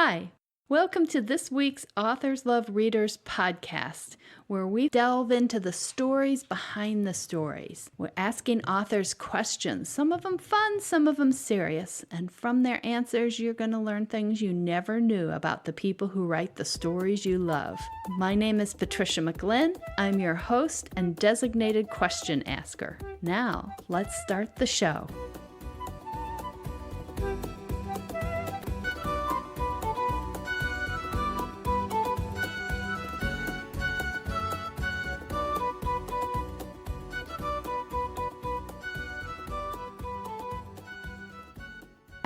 Hi, welcome to this week's Authors Love Readers podcast, where we delve into the stories behind the stories. We're asking authors questions, some of them fun, some of them serious, and from their answers, you're going to learn things you never knew about the people who write the stories you love. My name is Patricia McLinn. I'm your host and designated question asker. Now, let's start the show.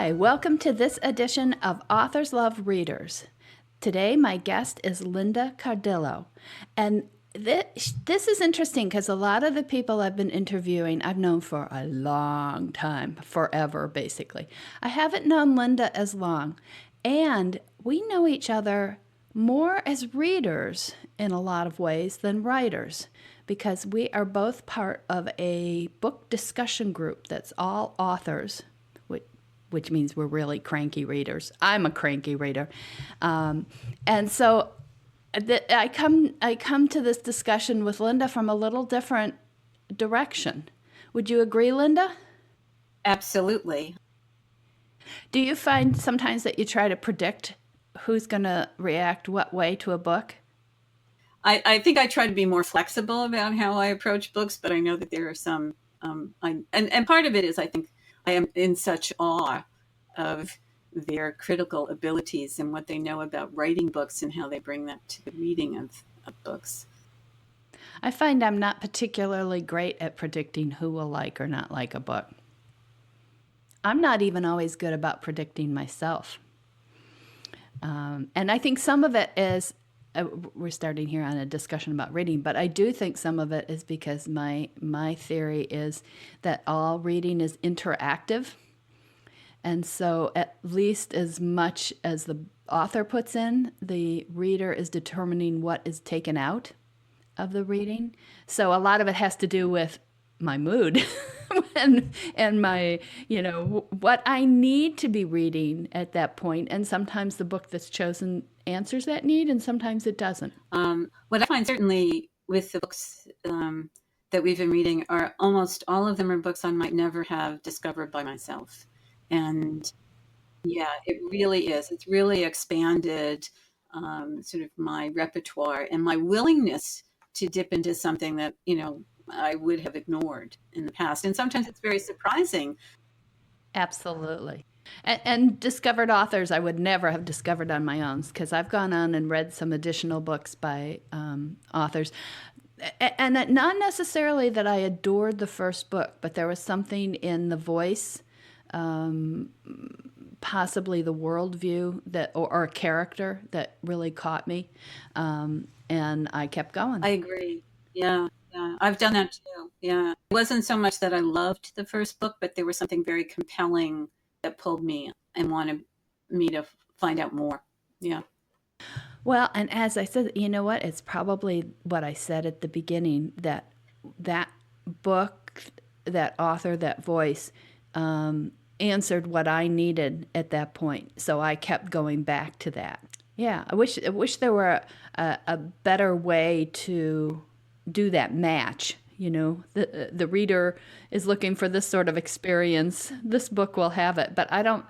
Hi, welcome to this edition of Authors Love Readers. Today, my guest is Linda Cardillo. And this is interesting because a lot of the people I've been interviewing, I've known for a long time, forever, basically. I haven't known Linda as long. And we know each other more as readers in a lot of ways than writers, because we are both part of a book discussion group that's all authors, which means we're really cranky readers. I'm a cranky reader. And so I come to this discussion with Linda from a little different direction. Would you agree, Linda? Absolutely. Do you find sometimes that you try to predict who's going to react what way to a book? I think I try to be more flexible about how I approach books, but I know that there are some, and part of it is I think I am in such awe of their critical abilities and what they know about writing books and how they bring that to the reading of books. I find I'm not particularly great at predicting who will like or not like a book. I'm not even always good about predicting myself. And I think some of it is, we're starting here on a discussion about reading, but I do think some of it is because my theory is that all reading is interactive. And so at least as much as the author puts in, the reader is determining what is taken out of the reading. So a lot of it has to do with my mood and my, what I need to be reading at that point. And sometimes the book that's chosen answers that need, and sometimes it doesn't. What I find certainly with the books that we've been reading are almost all of them are books I might never have discovered by myself. And yeah, it really is. It's really expanded sort of my repertoire and my willingness to dip into something that, I would have ignored in the past. And sometimes it's very surprising. Absolutely. And discovered authors I would never have discovered on my own, because I've gone on and read some additional books by authors. And not necessarily that I adored the first book, but there was something in the voice, possibly the worldview or a character that really caught me. And I kept going. I agree. Yeah. I've done that too. Yeah. It wasn't so much that I loved the first book, but there was something very compelling that pulled me and wanted me to find out more. Yeah. Well, and as I said, you know what? It's probably what I said at the beginning, that book, that author, that voice answered what I needed at that point. So I kept going back to that. Yeah, I wish there were a better way to do that match. The reader is looking for this sort of experience. This book will have it, but I don't.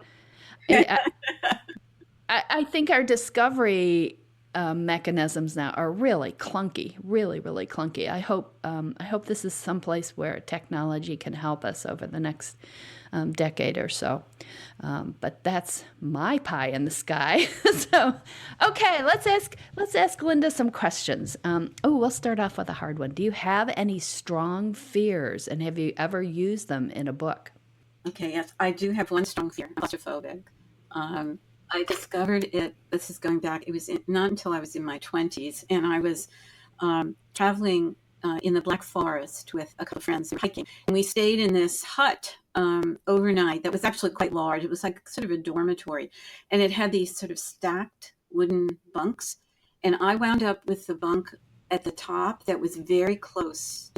I think our discovery mechanisms now are really clunky, really, really clunky. I hope this is someplace where technology can help us over the next decade or so. But that's my pie in the sky. So, okay, let's ask Linda some questions. We'll start off with a hard one. Do you have any strong fears, and have you ever used them in a book? Okay, yes, I do have one strong fear. I'm claustrophobic. I discovered it, this is going back, it was not until I was in my 20s, and I was traveling in the Black Forest with a couple of friends hiking. And we stayed in this hut overnight that was actually quite large. It was like sort of a dormitory, and it had these sort of stacked wooden bunks. And I wound up with the bunk at the top that was very close.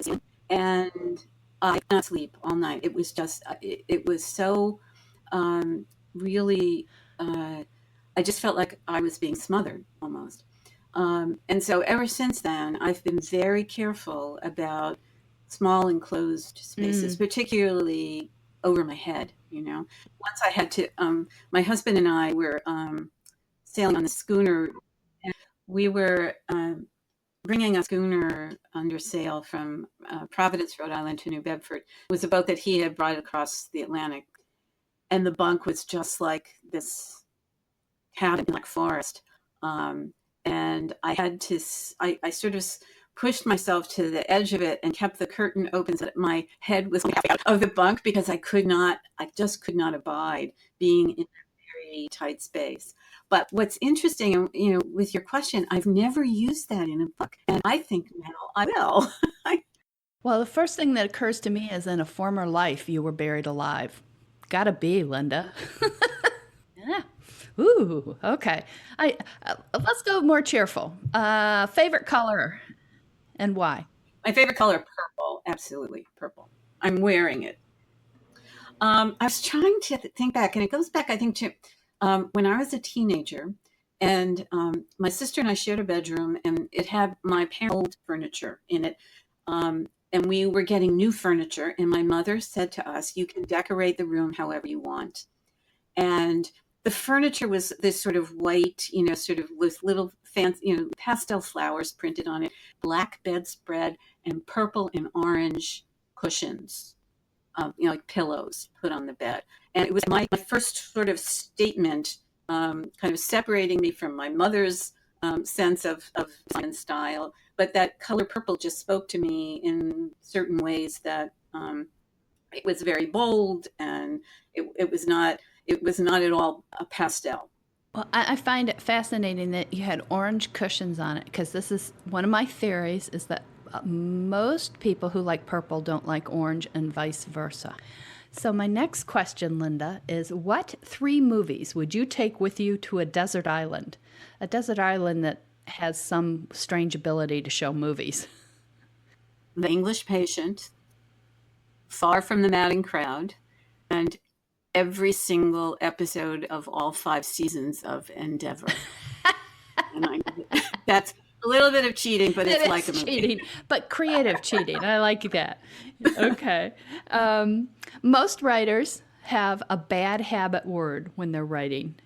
And I could not sleep all night. It was just, it was so really, I I just felt like I was being smothered almost. And so ever since then, I've been very careful about small enclosed spaces, particularly over my head. Once I had to, my husband and I were sailing on the schooner. And we were bringing a schooner under sail from Providence, Rhode Island to New Bedford. It was a boat that he had brought across the Atlantic. And the bunk was just like this cabin, like forest. And I had to, I sort of pushed myself to the edge of it and kept the curtain open so that my head was out of the bunk, because I just could not abide being in a very tight space. But what's interesting, with your question, I've never used that in a book, and I think now I will. Well, the first thing that occurs to me is in a former life you were buried alive. Gotta be, Linda. Yeah. Ooh, okay. Let's go more cheerful. Favorite color and why? My favorite color, purple. Absolutely, purple. I'm wearing it. I was trying to think back, and it goes back, I think, to when I was a teenager, and my sister and I shared a bedroom, and it had my parents' old furniture in it. And we were getting new furniture, and my mother said to us, "You can decorate the room however you want." And the furniture was this sort of white, sort of with little fancy, pastel flowers printed on it, black bedspread, and purple and orange cushions, like pillows put on the bed. And it was my first sort of statement, kind of separating me from my mother's sense of design and style. But that color purple just spoke to me in certain ways that it was very bold, and it was not at all a pastel. Well, I find it fascinating that you had orange cushions on it, because this is one of my theories, is that most people who like purple don't like orange, and vice versa. So my next question, Linda, is what 3 movies would you take with you to a desert island? A desert island that has some strange ability to show movies. The English Patient, Far from the Madding Crowd, and every single episode of all 5 seasons of Endeavor. And that's a little bit of cheating, but it's like a movie. Cheating, but creative cheating. I like that. Okay. Most writers have a bad habit word when they're writing.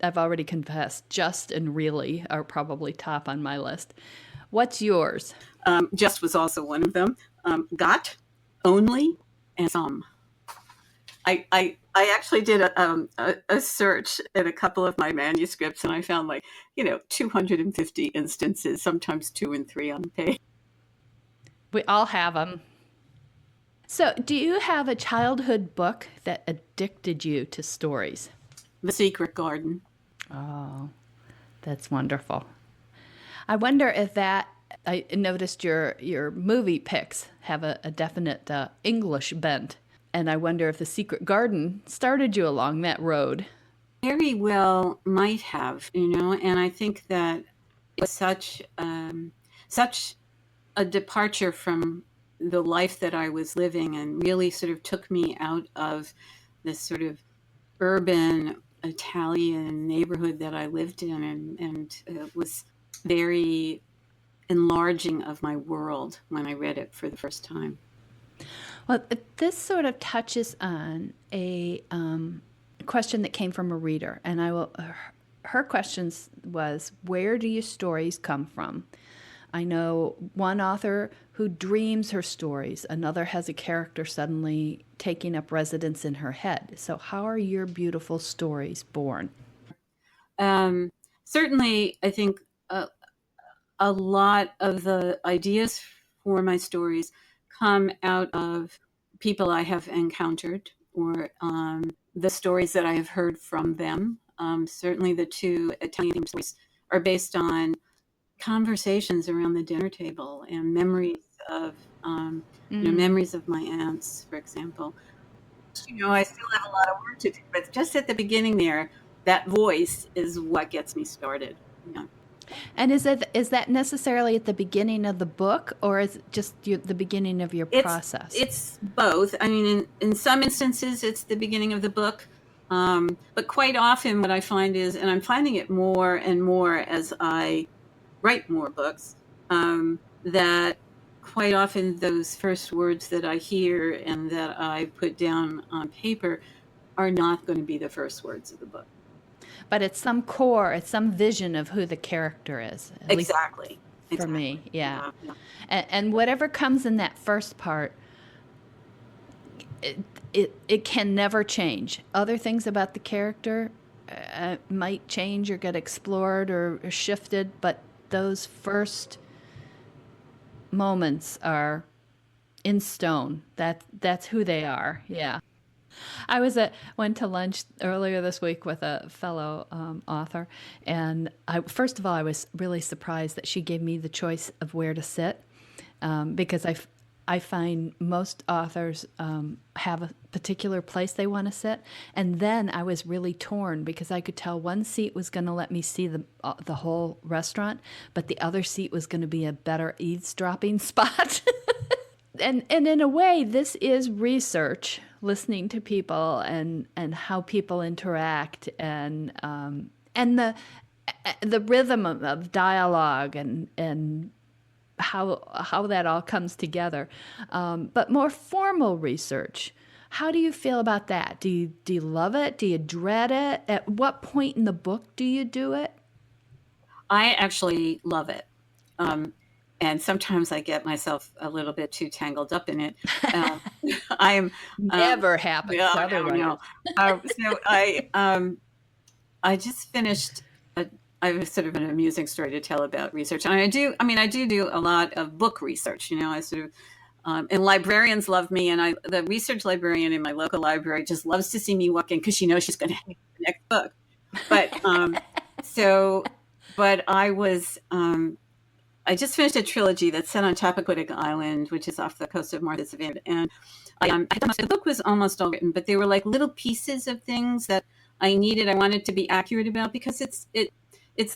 I've already confessed, just and really are probably top on my list. What's yours? Just was also one of them. Got, only, and some. I actually did a search in a couple of my manuscripts, and I found 250 instances, sometimes 2 and 3 on the page. We all have them. So do you have a childhood book that addicted you to stories? The Secret Garden. Oh, that's wonderful. I wonder if I noticed your movie picks have a definite English bent. And I wonder if The Secret Garden started you along that road. Very well might have, and I think that it was such a departure from the life that I was living, and really sort of took me out of this sort of urban Italian neighborhood that I lived in, and it was very enlarging of my world when I read it for the first time. Well, this sort of touches on a question that came from a reader, and her question was, where do your stories come from? I know one author who dreams her stories. Another has a character suddenly taking up residence in her head. So how are your beautiful stories born? Certainly, I think a lot of the ideas for my stories come out of people I have encountered, or the stories that I have heard from them. Certainly the 2 Italian stories are based on conversations around the dinner table and memories of memories of my aunts, for example. I still have a lot of work to do, but just at the beginning there, that voice is what gets me started. And is that necessarily at the beginning of the book, or is it just the beginning of your process? It's both. I mean, in some instances, it's the beginning of the book. But quite often what I find is, and I'm finding it more and more as I write more books, that quite often those first words that I hear and that I put down on paper are not going to be the first words of the book. But it's some core, it's some vision of who the character is, at least Exactly. for me. Exactly. Yeah. Yeah. And whatever comes in that first part, it can never change. Other things about the character might change or get explored or shifted, but those first moments are in stone. That's who they are. Yeah. Went to lunch earlier this week with a fellow author, and first of all, I was really surprised that she gave me the choice of where to sit, because I find most authors have a particular place they want to sit, and then I was really torn because I could tell one seat was going to let me see the whole restaurant, but the other seat was going to be a better eavesdropping spot. And in a way, this is research, listening to people and how people interact, and the rhythm of dialogue and how that all comes together. But more formal research, how do you feel about that? Do you love it? Do you dread it? At what point in the book do you do it? I actually love it. And sometimes I get myself a little bit too tangled up in it. Uh, I am Never happens no, to other no, writers. no. So I just finished. I have sort of an amusing story to tell about research, and I do. I mean, I do a lot of book research. I sort of. And librarians love me, and the research librarian in my local library just loves to see me walk in because she knows she's going to have the next book. But so, but I just finished a trilogy that's set on Chappaquiddick Island, which is off the coast of Martha's Vineyard. And the book was almost all written, but there were like little pieces of things that I wanted to be accurate about, because it's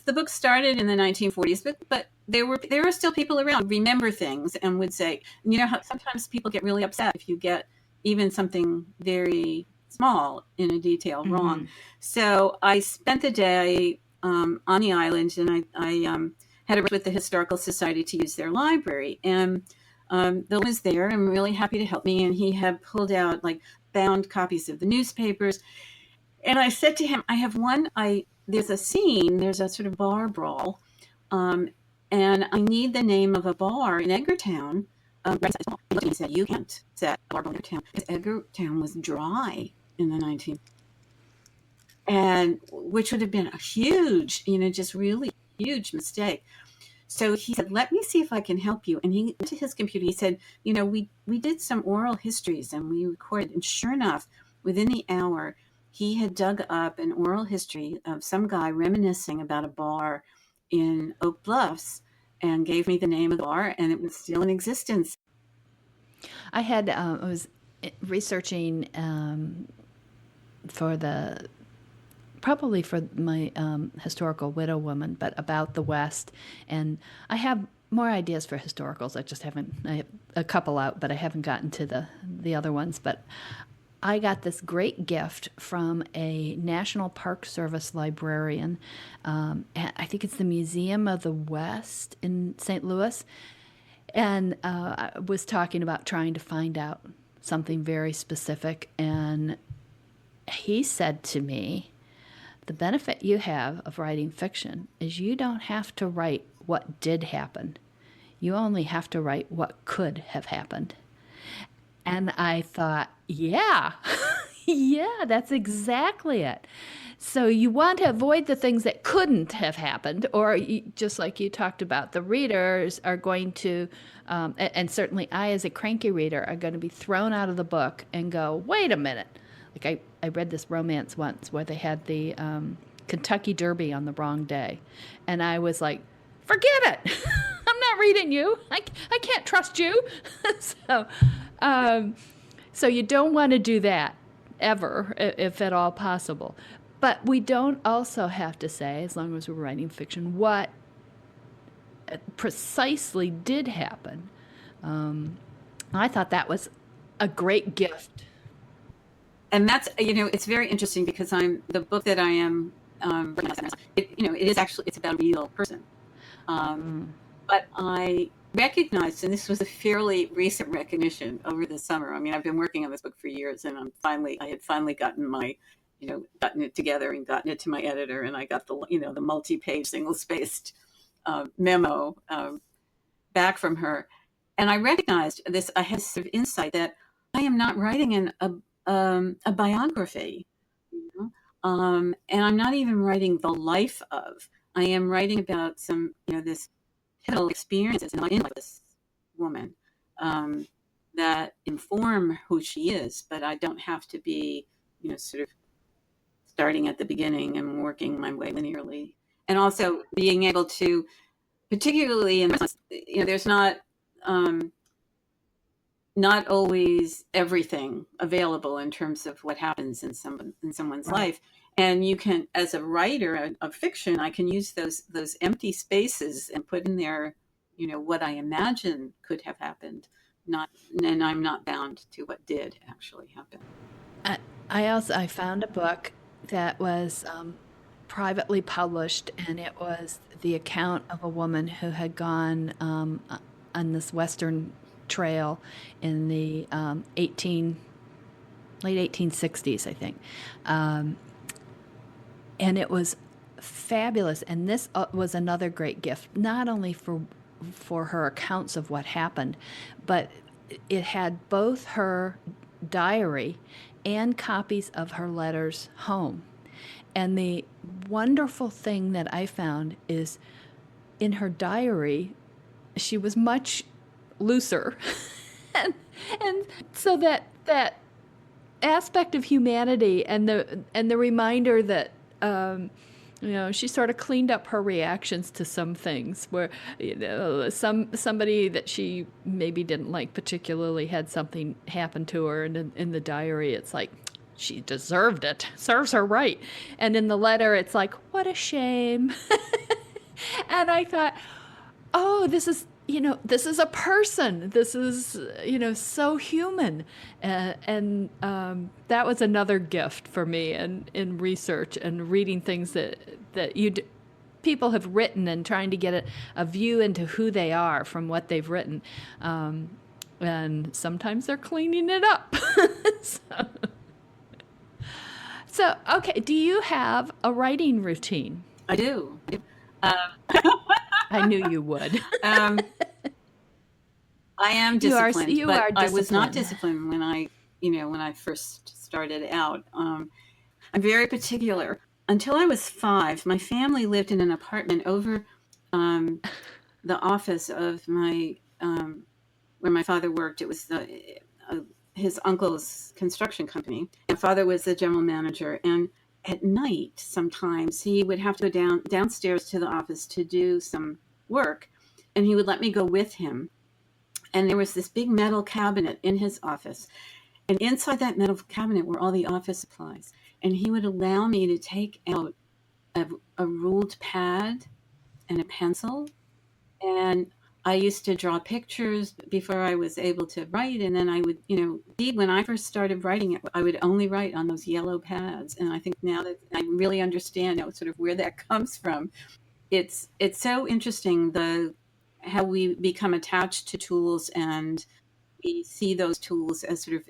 the book started in the 1940s, but there were still people around who remember things and would say, how sometimes people get really upset if you get even something very small in a detail wrong. So I spent the day on the island, and I had arranged with the Historical Society to use their library. And Bill was there and really happy to help me. And he had pulled out like bound copies of the newspapers. And I said to him, I have one, there's a scene, there's a sort of bar brawl. And I need the name of a bar in Edgartown. He said, you can't set a bar in Edgartown, because Edgartown was dry in the 19th. And which would have been a huge, just really huge mistake. So he said, let me see if I can help you. And he went to his computer. He said, we did some oral histories and we recorded. And sure enough, within the hour, he had dug up an oral history of some guy reminiscing about a bar in Oak Bluffs, and gave me the name of the bar, and it was still in existence. I was researching probably for my historical widow woman, but about the West. And I have more ideas for historicals. I have a couple out, but I haven't gotten to the other ones. But I got this great gift from a National Park Service librarian. I think it's the Museum of the West in St. Louis. And I was talking about trying to find out something very specific. And he said to me, the benefit you have of writing fiction is you don't have to write what did happen. You only have to write what could have happened. And I thought, yeah, yeah, that's exactly it. So you want to avoid the things that couldn't have happened, or just like you talked about, the readers are going to, and certainly I as a cranky reader, are going to be thrown out of the book and go, wait a minute. Like I read this romance once where they had the Kentucky Derby on the wrong day. And I was like, forget it. I'm not reading you. I can't trust you. So you don't want to do that ever, if at all possible. But we don't also have to say, as long as we're writing fiction, what precisely did happen. I thought that was a great gift. And that's, it's very interesting because the book that I am, it is actually, it's about a real person. But I recognized, and this was a fairly recent recognition over the summer. I mean, I've been working on this book for years, and I had finally gotten gotten it together and gotten it to my editor, and I got the multi-page, single-spaced memo back from her. And I recognized this, I had sort of insight that I am not writing a biography, and I'm not even writing the life of. I am writing about some, this pivotal experiences in this woman that inform who she is, but I don't have to be, sort of starting at the beginning and working my way linearly. And also being able to, particularly in, there's not always everything available in terms of what happens in someone's life. And you can, as a writer of fiction, I can use those empty spaces and put in there, what I imagine could have happened. And I'm not bound to what did actually happen. I found a book that was privately published, and it was the account of a woman who had gone on this Western trail in the late 1860s, I think. And it was fabulous. And this was another great gift, not only for her accounts of what happened, but it had both her diary and copies of her letters home. And the wonderful thing that I found is in her diary, she was much looser. and so that aspect of humanity and the reminder that she sort of cleaned up her reactions to some things where somebody that she maybe didn't like particularly had something happen to her, and in the diary it's like she deserved it, serves her right, and in the letter it's like, what a shame. And I thought, oh, this is a person. This is, so human. And that was another gift for me in research and reading things that people have written and trying to get a view into who they are from what they've written. And sometimes they're cleaning it up. So, okay, do you have a writing routine? I do. I knew you would. I am disciplined, you but are disciplined. I was not disciplined when I first started out. I'm very particular. Until I was 5, my family lived in an apartment over the office of my where my father worked. It was his uncle's construction company. My father was the general manager, and at night, sometimes he would have to go downstairs to the office to do some work, and he would let me go with him. And there was this big metal cabinet in his office, and inside that metal cabinet were all the office supplies. And he would allow me to take out a ruled pad and a pencil, and I used to draw pictures before I was able to write. And then I would, when I first started writing it, I would only write on those yellow pads. And I think now that I really understand sort of where that comes from, it's so interesting how we become attached to tools, and we see those tools as sort of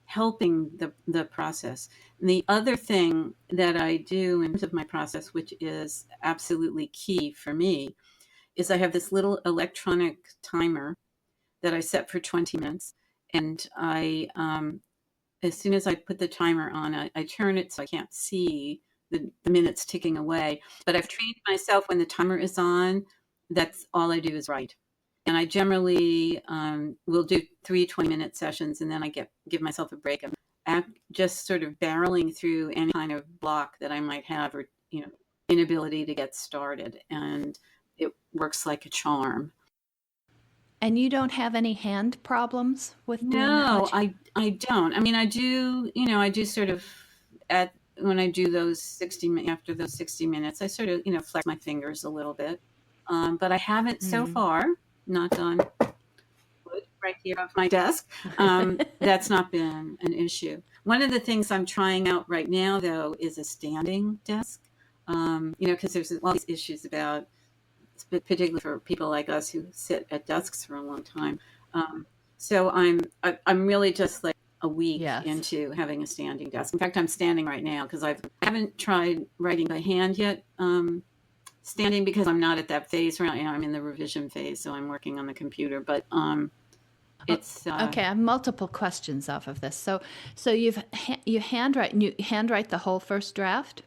helping the process. And the other thing that I do in terms of my process, which is absolutely key for me, is I have this little electronic timer that I set for 20 minutes. And I, as soon as I put the timer on, I turn it so I can't see the minutes ticking away. But I've trained myself when the timer is on, that's all I do is write. And I generally will do 3 20-minute sessions, and then I give myself a break. I'm just sort of barreling through any kind of block that I might have, or inability to get started. And it works like a charm. And you don't have any hand problems with doing No, that? I don't. I mean, I do, I do sort of when I do after those 60 minutes, I sort of, flex my fingers a little bit. But I haven't so far, knock on wood, right here off my desk. That's not been an issue. One of the things I'm trying out right now, though, is a standing desk. Because there's all these issues about, particularly for people like us who sit at desks for a long time. So I'm really just like a week Yes. into having a standing desk. In fact, I'm standing right now because I haven't tried writing by hand yet. Standing because I'm not at that phase right now. I'm in the revision phase, so I'm working on the computer. But it's okay. I have multiple questions off of this. So you handwrite the whole first draft,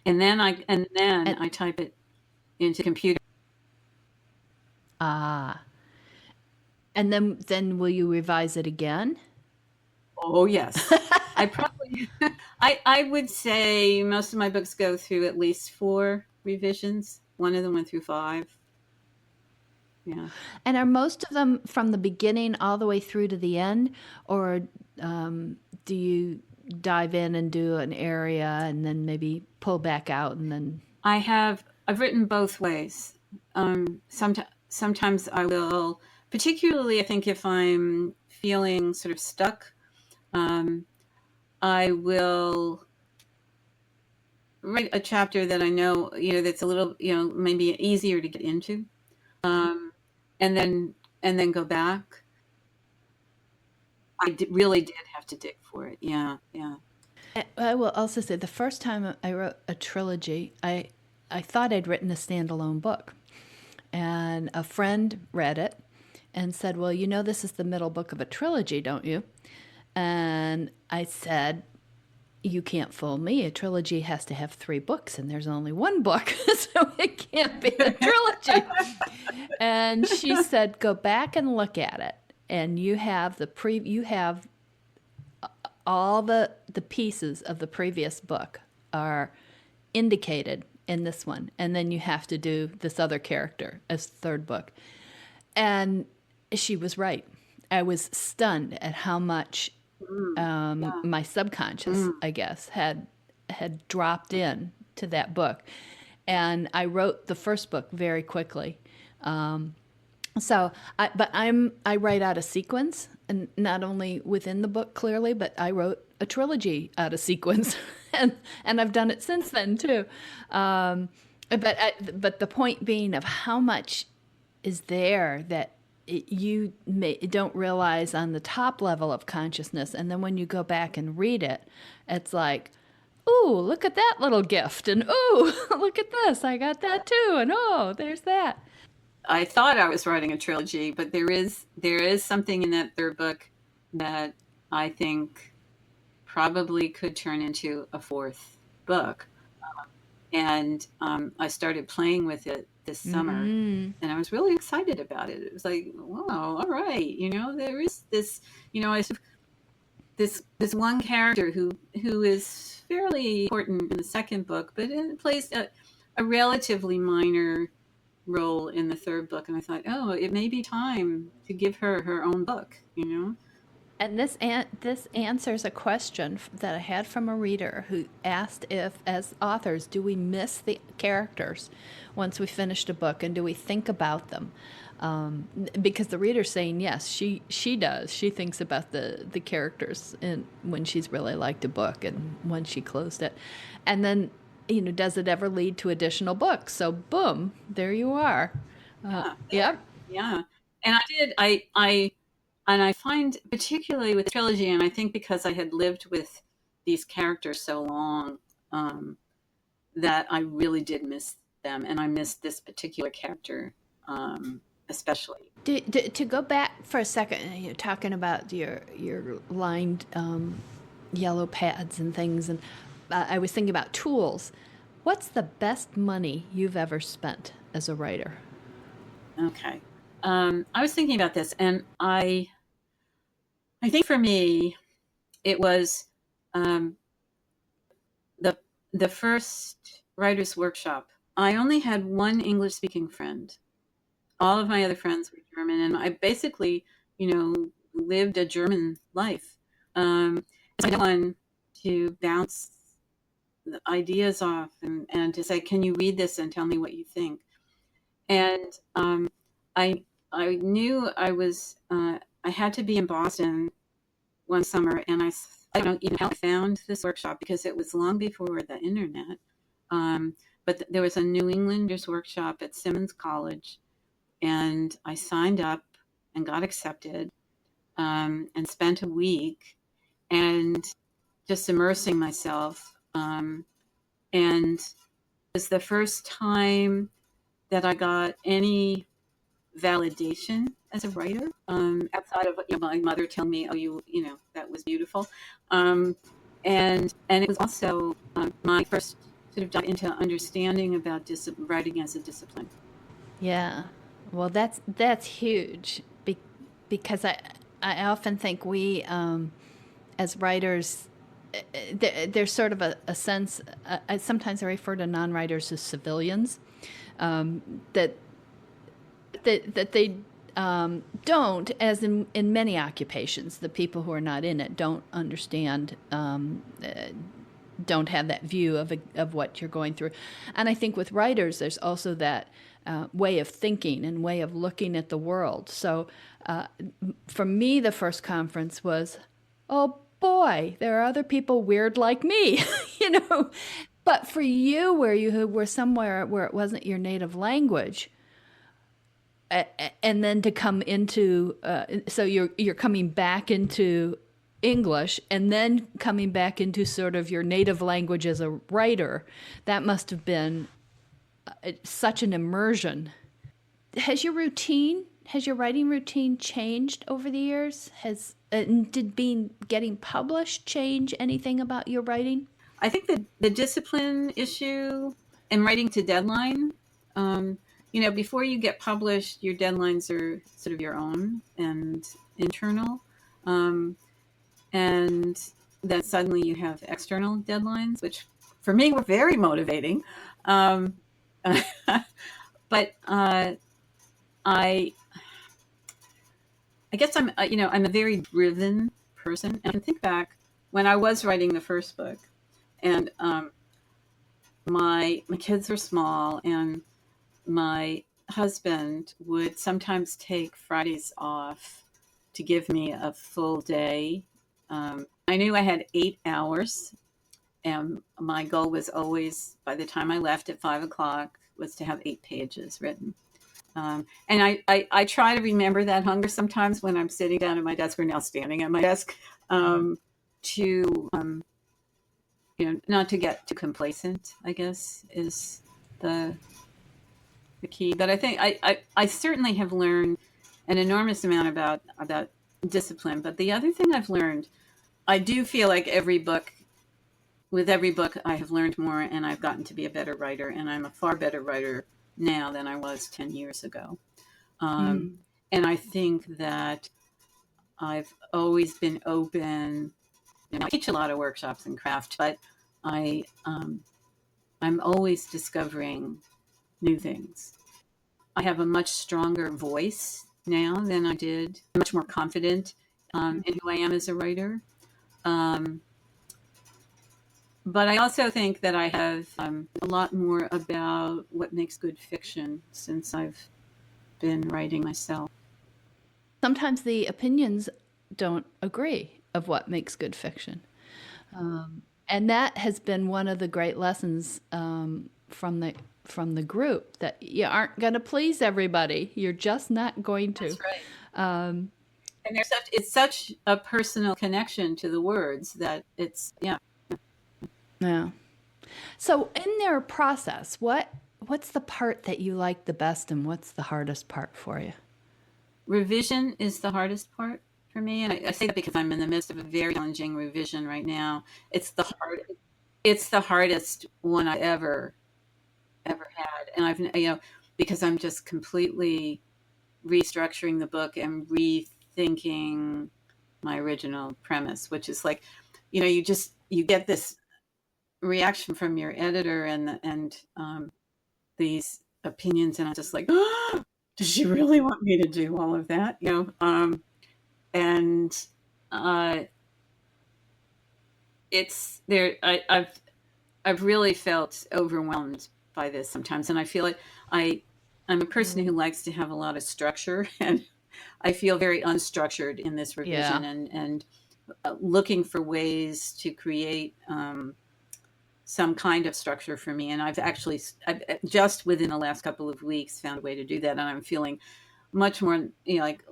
and then I type it into computer. And then will you revise it again? Oh yes. I would say most of my books go through at least 4 revisions. One of them went through 5. Yeah. And are most of them from the beginning all the way through to the end, or do you dive in and do an area and then maybe pull back out and then? I've written both ways. Sometimes I will, particularly I think if I'm feeling sort of stuck, I will write a chapter that I know, that's a little, maybe easier to get into, and then go back. I really did have to dig for it. Yeah. I will also say the first time I wrote a trilogy, I thought I'd written a standalone book, and a friend read it and said, "Well, this is the middle book of a trilogy, don't you?" And I said, "You can't fool me. A trilogy has to have 3 books, and there's only 1 book, so it can't be a trilogy." And she said, "Go back and look at it, and you have all the pieces of the previous book are indicated in this one, and then you have to do this other character as the 3rd book." And she was right. I was stunned at how much my subconscious, I guess, had dropped in to that book. And I wrote the first book very quickly. I write out a sequence, and not only within the book clearly, but I wrote a trilogy out of sequence, and I've done it since then too. But the point being of how much is there that you don't realize on the top level of consciousness, and then when you go back and read it, it's like, "Ooh, look at that little gift," and "Ooh, look at this, I got that too," and "Oh, there's that." I thought I was writing a trilogy, but there is something in that 3rd book that I think probably could turn into a 4th book. And I started playing with it this summer, and I was really excited about it. It was like, wow, all right, there is this, this one character who is fairly important in the 2nd book, but it plays a relatively minor role in the 3rd book. And I thought, oh, it may be time to give her her own book, And this answers a question that I had from a reader who asked if, as authors, do we miss the characters once we finished a book, and do we think about them? Because the reader's saying yes, she does. She thinks about the characters when she's really liked a book and when she closed it. And then, does it ever lead to additional books? So boom, there you are. Yep. Yeah. And I did. And I find, particularly with the trilogy, and I think because I had lived with these characters so long, that I really did miss them, and I missed this particular character especially. To go back for a second, you're talking about your lined yellow pads and things, and I was thinking about tools. What's the best money you've ever spent as a writer? Okay. I was thinking about this, and I think for me, it was the first writer's workshop. I only had one English-speaking friend. All of my other friends were German, and I basically, lived a German life. So I had one to bounce the ideas off and to say, "Can you read this and tell me what you think?" And I I knew I had to be in Boston one summer, and I don't know even how I found this workshop because it was long before the internet. But there was a New Englanders workshop at Simmons College, and I signed up and got accepted, and spent a week and just immersing myself. And it was the first time that I got any validation as a writer, outside of my mother telling me, "Oh, that was beautiful," and it was also my first sort of dive into understanding about writing as a discipline. Yeah. Well, that's huge because I often think we as writers there's sort of a sense. Sometimes I refer to non-writers as civilians, that that they don't, as in many occupations, the people who are not in it don't understand, don't have that view of what you're going through. And I think with writers, there's also that way of thinking and way of looking at the world. So for me, the first conference was, oh boy, there are other people weird like me, you know. But for you, where you were somewhere where it wasn't your native language, and then to come into, so you're coming back into English and then coming back into sort of your native language as a writer, that must have been such an immersion. Has your writing routine changed over the years? Did getting published change anything about your writing? I think that the discipline issue and writing to deadline, before you get published, your deadlines are sort of your own and internal. And then suddenly you have external deadlines, which for me were very motivating. But I guess I'm a very driven person, and I can think back when I was writing the first book, and my kids were small, and my husband would sometimes take Fridays off to give me a full day. I knew I had 8 hours, and my goal was always, by the time I left at 5 o'clock, was to have 8 pages written. And I try to remember that hunger sometimes when I'm sitting down at my desk or now standing at my desk, to not to get too complacent, I guess, is the key. But I think I certainly have learned an enormous amount about discipline. But the other thing I've learned, I do feel like with every book I have learned more, and I've gotten to be a better writer, and I'm a far better writer now than I was 10 years ago. And I think that I've always been open. I teach a lot of workshops and craft, but I'm always discovering new things. I have a much stronger voice now than I did. I'm much more confident in who I am as a writer. But I also think that I have a lot more about what makes good fiction since I've been writing myself. Sometimes the opinions don't agree of what makes good fiction. And that has been one of the great lessons from the group, that you aren't going to please everybody. You're just not going to. That's right. And it's such a personal connection to the words that it's, yeah. Yeah. So in their process, what's the part that you like the best, and what's the hardest part for you? Revision is the hardest part for me, and I say that because I'm in the midst of a very challenging revision right now. It's the hardest one I ever had, and I've because I'm just completely restructuring the book and rethinking my original premise, which is like, you get this reaction from your editor and these opinions, and I'm just like, oh, does she really want me to do all of that? And it's there. I've really felt overwhelmed by this sometimes, and I feel like I'm a person who likes to have a lot of structure, and I feel very unstructured in this Yeah. revision, and looking for ways to create some kind of structure for me. And I've just within the last couple of weeks found a way to do that, and I'm feeling much more, like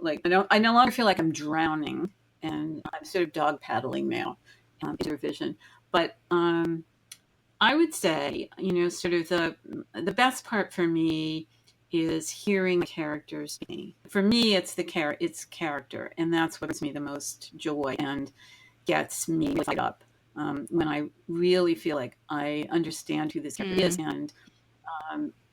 I no longer feel like I'm drowning, and I'm sort of dog paddling now into revision. But I would say, sort of the best part for me is hearing the characters speak. For me, it's it's character, and that's what gives me the most joy and gets me light up, when I really feel like I understand who this character is,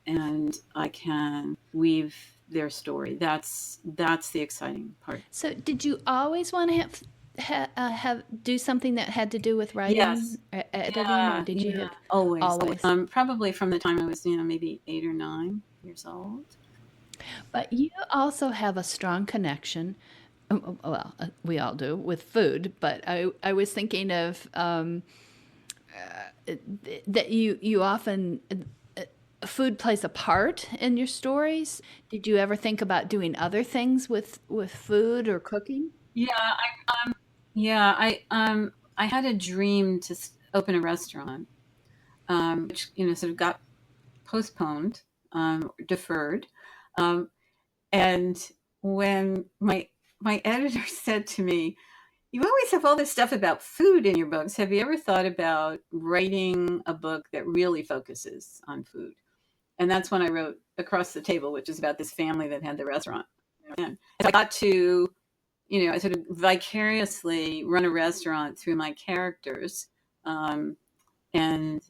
and I can weave their story. That's the exciting part. So, did you always want to have do something that had to do with writing, Yes. or editing, or Yeah. did you Yeah. have Always. always? Probably from the time I was, maybe 8 or 9 years old. But you also have a strong connection. Well, we all do with food. But I was thinking of that you often food plays a part in your stories. Did you ever think about doing other things with food or cooking? Yeah. Yeah. I had a dream to open a restaurant, which, sort of got postponed, deferred. Um, and when my editor said to me, "You always have all this stuff about food in your books. Have you ever thought about writing a book that really focuses on food?" And that's when I wrote Across the Table, which is about this family that had the restaurant. And I got to, I sort of vicariously run a restaurant through my characters. Um, and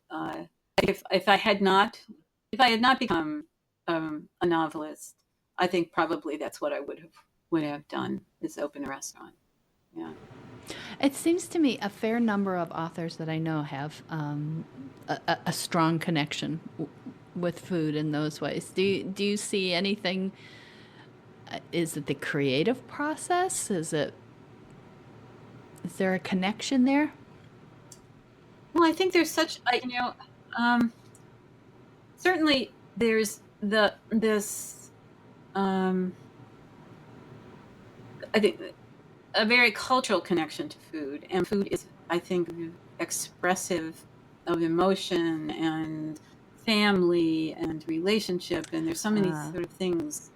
if I had not become a novelist, I think probably that's what I would have done, is open a restaurant. Yeah. It seems to me a fair number of authors that I know have a strong connection with food in those ways. Do you see anything? Is it the creative process? Is there a connection there? Well, I think there's um, certainly there's this, um, I think, a very cultural connection to food, and food is, I think, expressive of emotion and family and relationship, and there's so many sort of things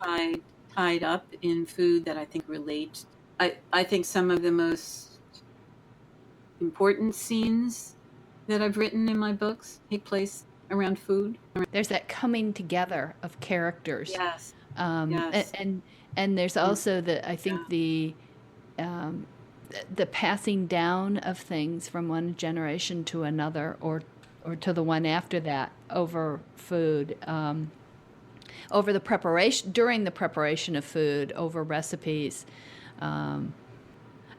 tied tied up in food that I think relate. I think some of the most important scenes that I've written in my books take place around food. There's that coming together of characters, Yes, um, a- yes, and and there's mm, also I yeah, think um, the passing down of things from one generation to another, or to the one after that, over food, over the preparation, during the preparation of food, over recipes. Um,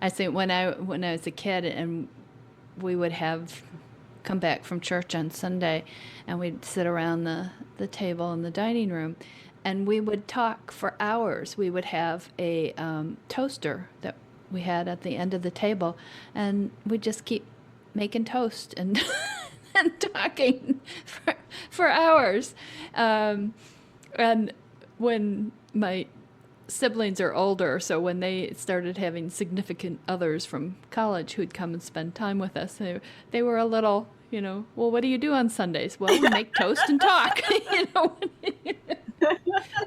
I think when I was a kid, and we would have come back from church on Sunday, and we'd sit around the table in the dining room, and we would talk for hours. We would have a toaster that we had at the end of the table, and we'd just keep making toast and and talking for hours. And when my siblings are older, so when they started having significant others from college who'd come and spend time with us, they were a little, well, what do you do on Sundays? Well, we make toast and talk.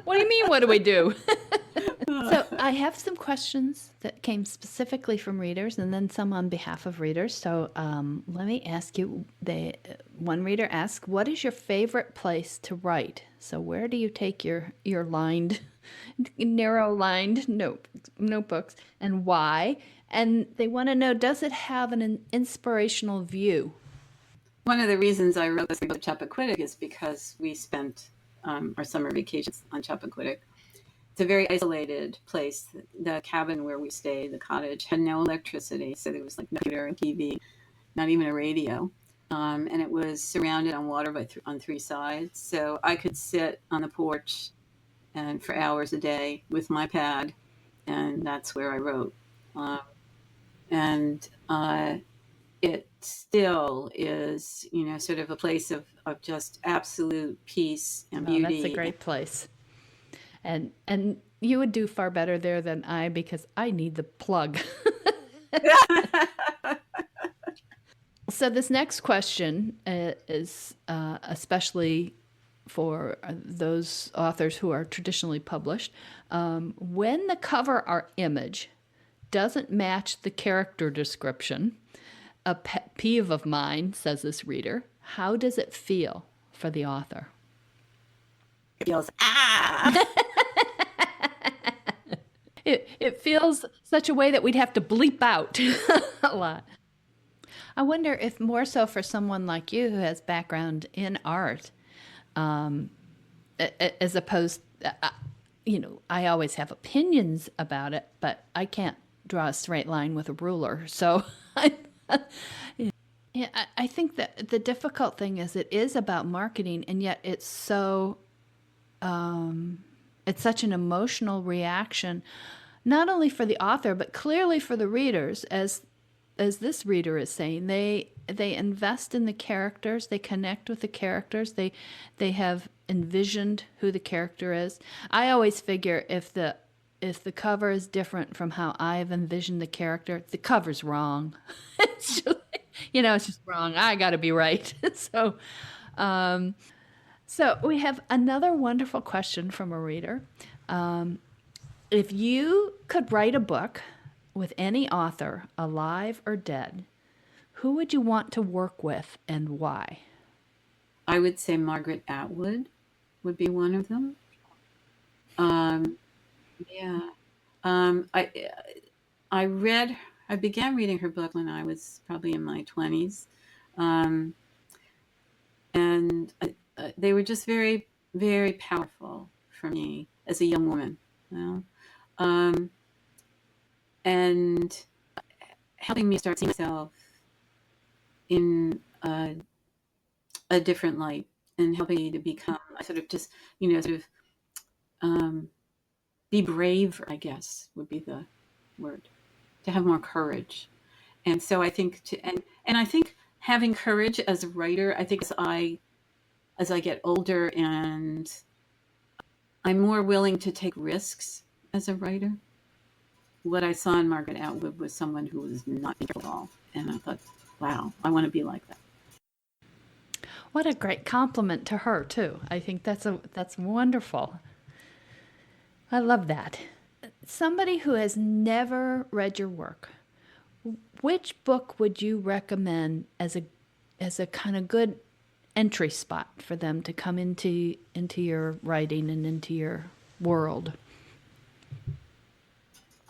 What do you mean, what do we do? So I have some questions that came specifically from readers, and then some on behalf of readers. So let me ask you. One reader asked, "What is your favorite place to write?" So where do you take your narrow lined notebooks, and why? And they want to know, does it have an inspirational view? one of the reasons I wrote this book, Chappaquiddick, is because we spent our summer vacations on Chappaquiddick. It's a very isolated place. The cabin where we stayed, the cottage, had no electricity, so there was like no computer and TV, not even a radio. And it was surrounded on water on three sides. So I could sit on the porch and for hours a day with my pad, and that's where I wrote. Um, and it still is, sort of a place of just absolute peace and Oh, that's a beauty. great place. And you would do far better there than I, because I need the plug. So this next question is especially for those authors who are traditionally published. When the cover or image doesn't match the character description, a pet peeve of mine, says this reader, how does it feel for the author? It feels, It feels such a way that we'd have to bleep out a lot. I wonder if more so for someone like you who has background in art, as opposed, I always have opinions about it, but I can't draw a straight line with a ruler. So yeah, I think that the difficult thing is it is about marketing, and yet it's so it's such an emotional reaction, not only for the author but clearly for the readers, as this reader is saying. They invest in the characters, they connect with the characters, they have envisioned who the character is. I always figure if the cover is different from how I've envisioned the character, the cover's wrong. It's just, it's just wrong. I got to be right. So we have another wonderful question from a reader. If you could write a book with any author, alive or dead, who would you want to work with and why? I would say Margaret Atwood would be one of them. Yeah. I began reading her book when I was probably in my 20s. And they were just very, very powerful for me as a young woman. And helping me start seeing myself in a different light, and helping me to become, sort of just, be brave, I guess would be the word, to have more courage. And so I think and I think having courage as a writer, I think as I get older and I'm more willing to take risks as a writer. What I saw in Margaret Atwood was someone who was not fearful at all. And I thought, wow, I want to be like that. What a great compliment to her too. I think that's wonderful. I love that. Somebody who has never read your work, which book would you recommend as a kind of good entry spot for them to come into your writing and into your world?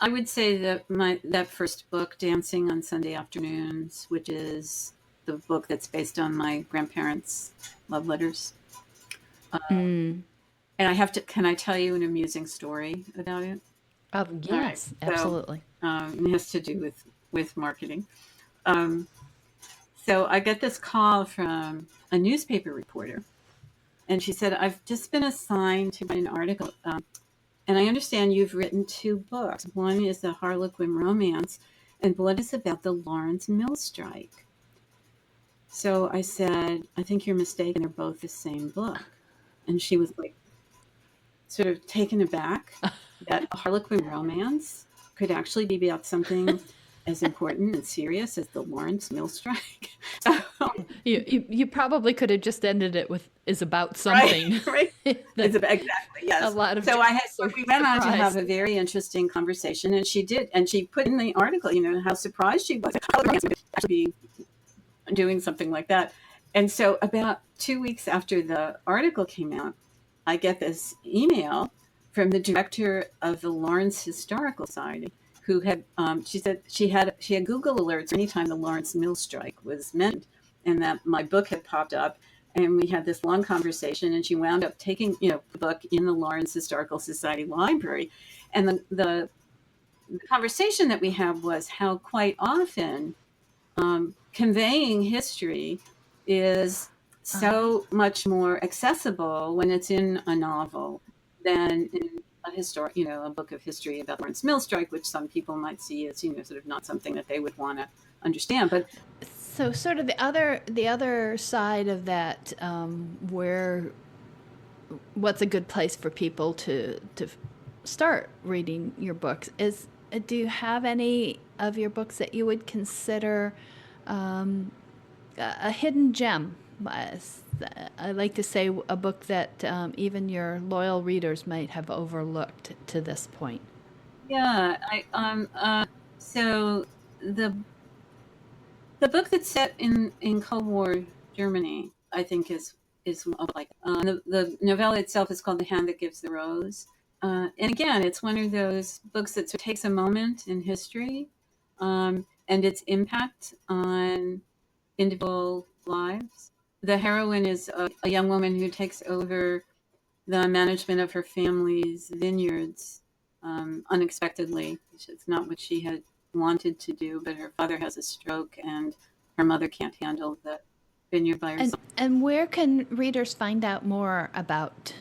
I would say that that first book, Dancing on Sunday Afternoons, which is the book that's based on my grandparents' love letters. And can I tell you an amusing story about it? Oh, yes, right. Absolutely. It has to do with marketing. So I get this call from a newspaper reporter, and she said, I've just been assigned to write an article, and I understand you've written 2 books. One is the Harlequin romance, and one is about the Lawrence Mill strike. So I said, I think you're mistaken. They're both the same book. And she was like, sort of taken aback that a Harlequin romance could actually be about something as important and serious as the Lawrence Mill strike. You probably could have just ended it with "is about something." Right. It's about, exactly, yes. A lot of so we went on to have a very interesting conversation, and she did, and she put in the article, how surprised she was to be doing something like that. And so about 2 weeks after the article came out, I get this email from the director of the Lawrence Historical Society, who had, she said she had Google alerts anytime the Lawrence Mill strike was mentioned, and that my book had popped up, and we had this long conversation, and she wound up taking, the book in the Lawrence Historical Society library. And the conversation that we had was how quite often conveying history is so much more accessible when it's in a novel than in a book of history about the Lawrence Mill strike, which some people might see as, sort of not something that they would want to understand. But So sort of the other side of that, where what's a good place for people to start reading your books is, do you have any of your books that you would consider a hidden gem? I like to say a book that even your loyal readers might have overlooked to this point. Yeah, so the the book that's set in Cold War Germany, I think is like the novella itself is called The Hand That Gives the Rose. And again, it's one of those books that sort of takes a moment in history, and its impact on individual lives. The heroine is a young woman who takes over the management of her family's vineyards unexpectedly. It's not what she had wanted to do, but her father has a stroke and her mother can't handle the vineyard by herself. And where can readers find out more about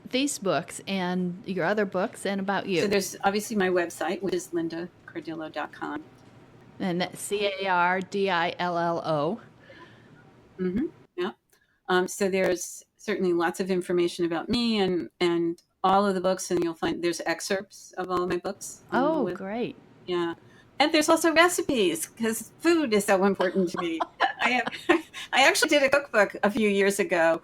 these books and your other books and about you? So there's obviously my website, which is lindacardillo.com. And that's Cardillo. Mm-hmm. Yeah. So there's certainly lots of information about me and all of the books, and you'll find there's excerpts of all of my books. Oh, great. Yeah. And there's also recipes, because food is so important to me. I actually did a cookbook a few years ago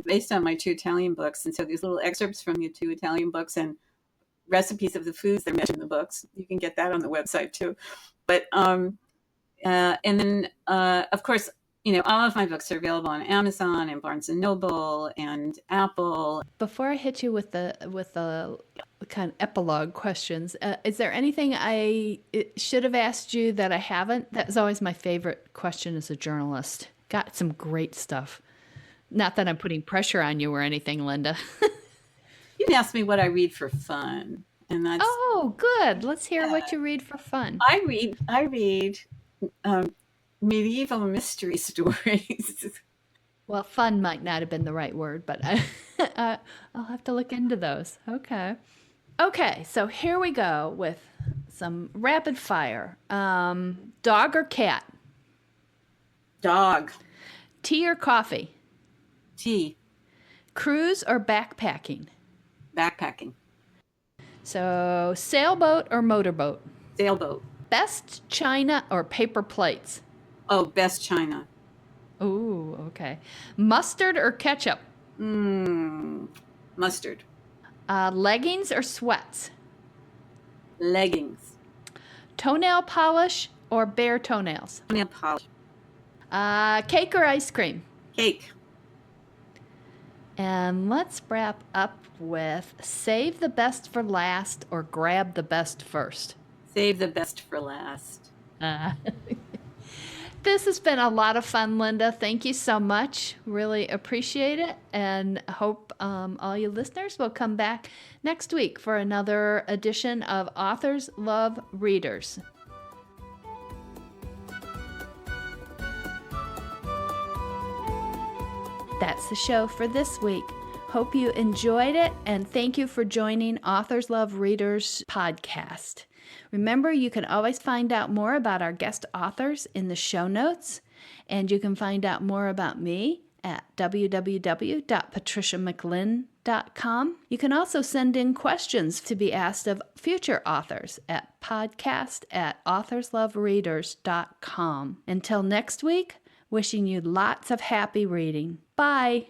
based on my two Italian books. And so there's little excerpts from the two Italian books and recipes of the foods that are mentioned in the books. You can get that on the website too. But and then of course, all of my books are available on Amazon and Barnes and Noble and Apple. Before I hit you with the kind of epilogue questions, is there anything I should have asked you that I haven't? That was always my favorite question as a journalist. Got some great stuff. Not that I'm putting pressure on you or anything, Linda. You can ask me what I read for fun, and that's good. Let's hear what you read for fun. I read medieval mystery stories. Well, fun might not have been the right word, but I'll have to look into those. Okay. Okay, so here we go with some rapid fire. Dog or cat? Dog. Tea or coffee? Tea. Cruise or backpacking? Backpacking. So sailboat or motorboat? Sailboat. Best china or paper plates? Oh, best china. Ooh, okay. Mustard or ketchup? Mustard. Leggings or sweats? Leggings. Toenail polish or bare toenails? Toenail polish. Cake or ice cream? Cake. And let's wrap up with save the best for last or grab the best first. Save the best for last. This has been a lot of fun, Linda. Thank you so much. Really appreciate it, and hope all you listeners will come back next week for another edition of Authors Love Readers. That's the show for this week. Hope you enjoyed it, and thank you for joining Authors Love Readers podcast. Remember, you can always find out more about our guest authors in the show notes, and you can find out more about me at www.patriciamclinn.com. You can also send in questions to be asked of future authors at podcast@authorslovereaders.com. Until next week, wishing you lots of happy reading. Bye.